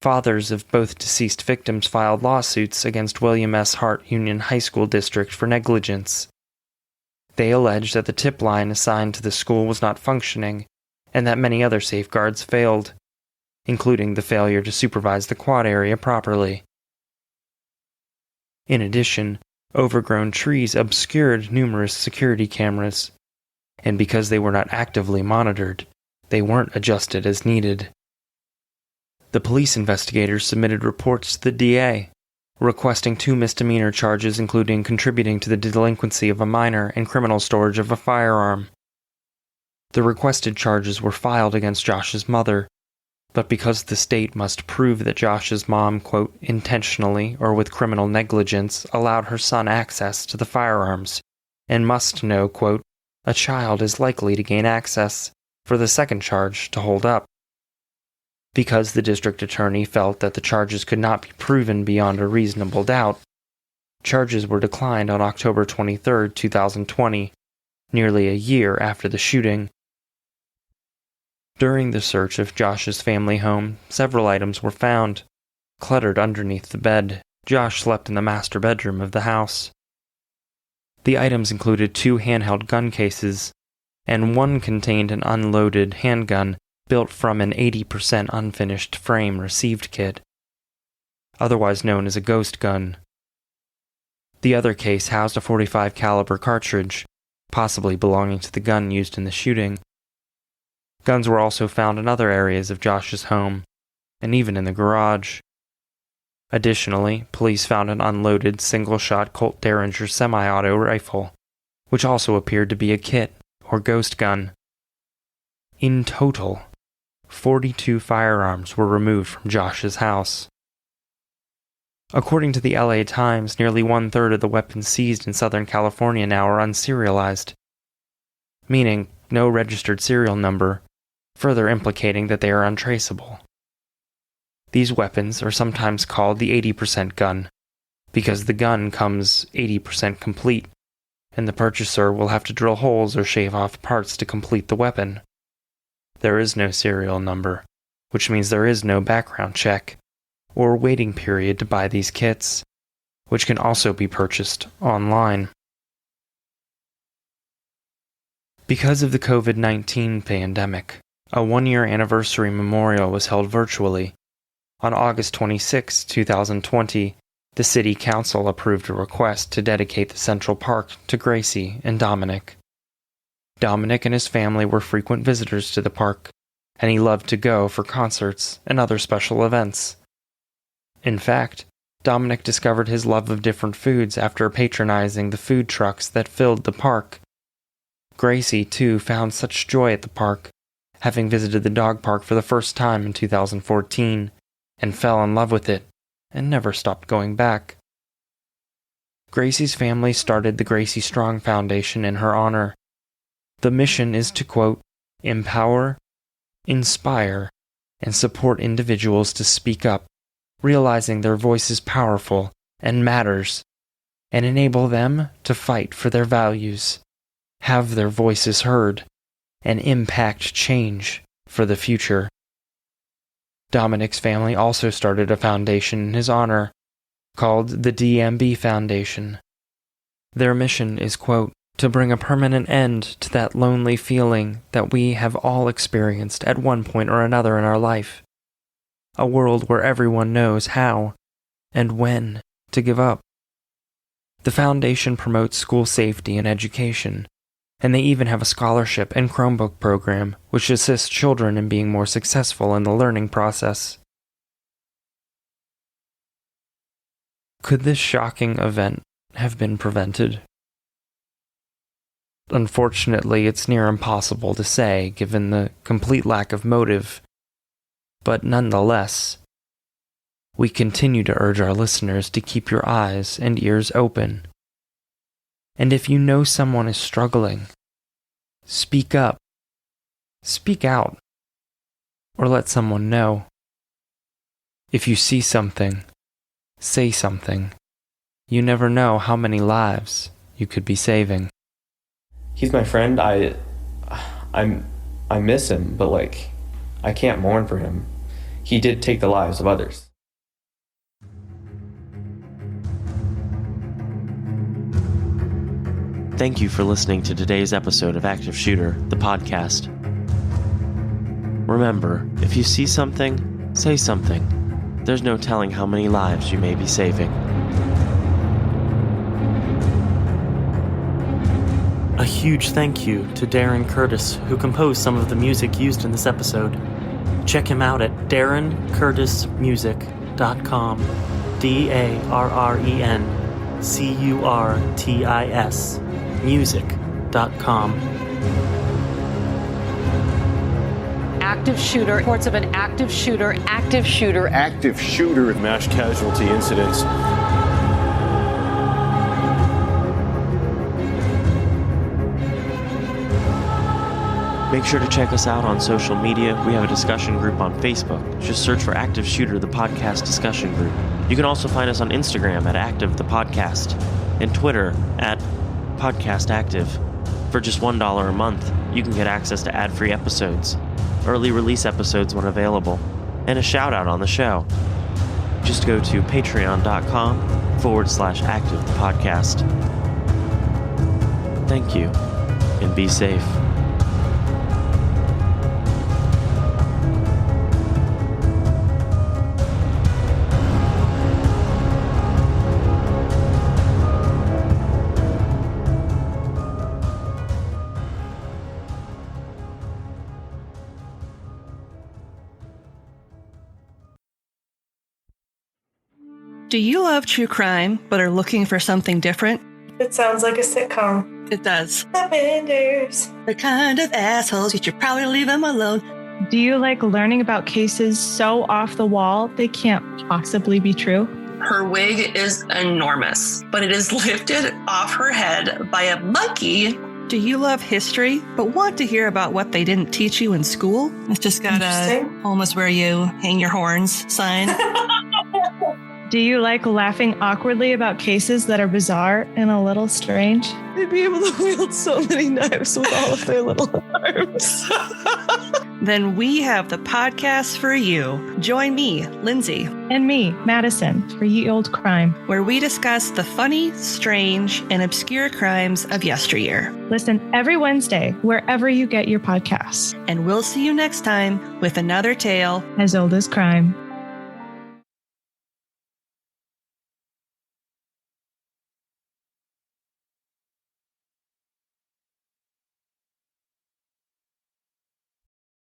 Fathers of both deceased victims filed lawsuits against William S. Hart Union High School District for negligence. They alleged that the tip line assigned to the school was not functioning, and that many other safeguards failed, including the failure to supervise the quad area properly. In addition, overgrown trees obscured numerous security cameras, and because they were not actively monitored, they weren't adjusted as needed. The police investigators submitted reports to the DA, requesting 2 misdemeanor charges including contributing to the delinquency of a minor and criminal storage of a firearm. The requested charges were filed against Josh's mother, but because the state must prove that Josh's mom, quote, intentionally or with criminal negligence allowed her son access to the firearms, and must know, quote, a child is likely to gain access, for the second charge to hold up. Because the district attorney felt that the charges could not be proven beyond a reasonable doubt, charges were declined on October 23, 2020, nearly a year after the shooting. During the search of Josh's family home, several items were found. Cluttered underneath the bed, Josh slept in the master bedroom of the house. The items included 2 handheld gun cases, and one contained an unloaded handgun built from an 80% unfinished frame received kit, otherwise known as a ghost gun. The other case housed a .45 caliber cartridge, possibly belonging to the gun used in the shooting. Guns were also found in other areas of Josh's home, and even in the garage. Additionally, police found an unloaded single-shot Colt Derringer semi-auto rifle, which also appeared to be a kit or ghost gun. In total, 42 firearms were removed from Josh's house. According to the LA Times, nearly 1/3 of the weapons seized in Southern California now are unserialized, meaning no registered serial number, further implicating that they are untraceable. These weapons are sometimes called the 80% gun, because the gun comes 80% complete, and the purchaser will have to drill holes or shave off parts to complete the weapon. There is no serial number, which means there is no background check or waiting period to buy these kits, which can also be purchased online. Because of the COVID-19 pandemic, a 1-year anniversary memorial was held virtually. On August 26, 2020, the City Council approved a request to dedicate the Central Park to Gracie and Dominic. Dominic and his family were frequent visitors to the park, and he loved to go for concerts and other special events. In fact, Dominic discovered his love of different foods after patronizing the food trucks that filled the park. Gracie, too, found such joy at the park, having visited the dog park for the first time in 2014, and fell in love with it, and never stopped going back. Gracie's family started the Gracie Strong Foundation in her honor. The mission is to, quote, empower, inspire, and support individuals to speak up, realizing their voice is powerful and matters, and enable them to fight for their values, have their voices heard, and impact change for the future. Dominic's family also started a foundation in his honor, called the DMB Foundation. Their mission is, quote, to bring a permanent end to that lonely feeling that we have all experienced at one point or another in our life. A world where everyone knows how and when to give up. The foundation promotes school safety and education, and they even have a scholarship and Chromebook program which assists children in being more successful in the learning process. Could this shocking event have been prevented? Unfortunately, it's near impossible to say given the complete lack of motive, but nonetheless, we continue to urge our listeners to keep your eyes and ears open. And if you know someone is struggling, speak up, speak out, or let someone know. If you see something, say something. You never know how many lives you could be saving. He's my friend. I miss him, but I can't mourn for him. he did take the lives of others. Thank you for listening to today's episode of Active Shooter, the podcast. Remember, if you see something, say something. There's no telling how many lives you may be saving. A huge thank you to Darren Curtis, who composed some of the music used in this episode. Check him out at darrencurtismusic.com. DARRENCURTIS music.com. Active shooter, reports of an active shooter, mass casualty incidents. Make sure to check us out on social media. We have a discussion group on Facebook. Just search for Active Shooter, the podcast discussion group. You can also find us on Instagram at Active the Podcast and Twitter at Podcast Active. For just $1 a month, you can get access to ad-free episodes, early release episodes when available, and a shout-out on the show. Just go to patreon.com/Active the Podcast. Thank you, and be safe. Do you love true crime, but are looking for something different? It sounds like a sitcom. It does. The Benders. The kind of assholes you should probably leave them alone. Do you like learning about cases so off the wall they can't possibly be true? Her wig is enormous, but it is lifted off her head by a monkey. Do you love history, but want to hear about what they didn't teach you in school? It's just got a almost where you hang your horns sign. Do you like laughing awkwardly about cases that are bizarre and a little strange? They'd be able to wield so many knives with all of their little arms. Then we have the podcast for you. Join me, Lindsay. And me, Madison, for Ye Old Crime, where we discuss the funny, strange, and obscure crimes of yesteryear. Listen every Wednesday, wherever you get your podcasts. And we'll see you next time with another tale as old as crime.